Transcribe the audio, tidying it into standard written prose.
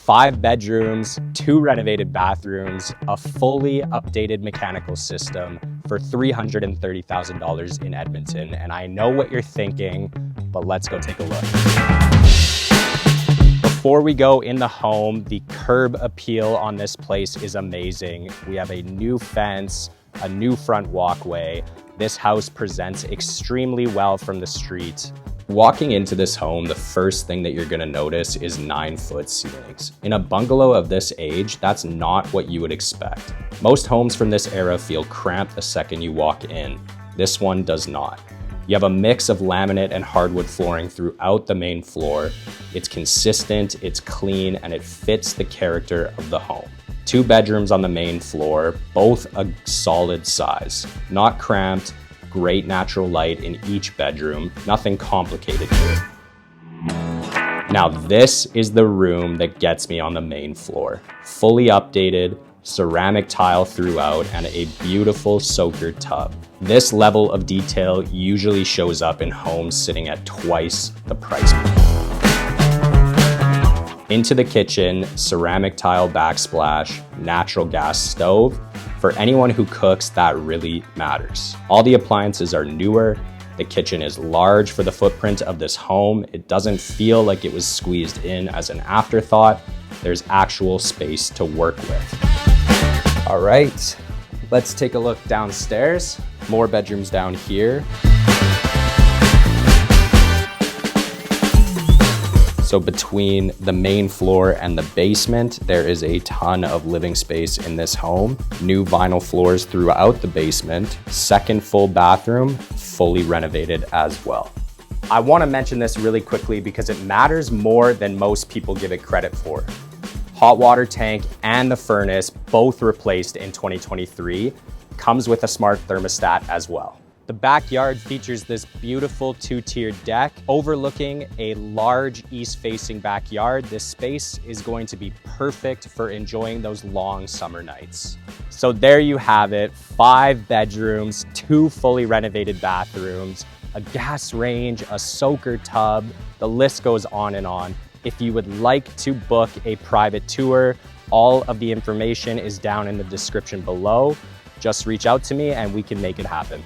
5 bedrooms, 2 renovated bathrooms, a fully updated mechanical system for $330,000 in Edmonton. And I know what you're thinking, but let's go take a look. Before we go in the home, the curb appeal on this place is amazing. We have a new fence, a new front walkway. This house presents extremely well from the street. Walking into this home, the first thing that you're gonna notice is 9-foot ceilings. In a bungalow of this age, that's not what you would expect. Most homes from this era feel cramped the second you walk in. This one does not. You have a mix of laminate and hardwood flooring throughout the main floor. It's consistent, it's clean, and it fits the character of the home. 2 bedrooms on the main floor, both a solid size. Not cramped, great natural light in each bedroom, nothing complicated here. Now this is the room that gets me on the main floor. Fully updated, ceramic tile throughout, and a beautiful soaker tub. This level of detail usually shows up in homes sitting at twice the price point. Into the kitchen, ceramic tile backsplash, natural gas stove. For anyone who cooks, that really matters. All the appliances are newer. The kitchen is large for the footprint of this home. It doesn't feel like it was squeezed in as an afterthought. There's actual space to work with. All right, let's take a look downstairs. More bedrooms down here. So between the main floor and the basement, there is a ton of living space in this home. New vinyl floors throughout the basement. Second full bathroom, fully renovated as well. I want to mention this really quickly because it matters more than most people give it credit for. Hot water tank and the furnace, both replaced in 2023, comes with a smart thermostat as well. The backyard features this beautiful 2-tiered deck overlooking a large east-facing backyard. This space is going to be perfect for enjoying those long summer nights. So there you have it, 5 bedrooms, 2 fully renovated bathrooms, a gas range, a soaker tub, the list goes on and on. If you would like to book a private tour, all of the information is down in the description below. Just reach out to me and we can make it happen.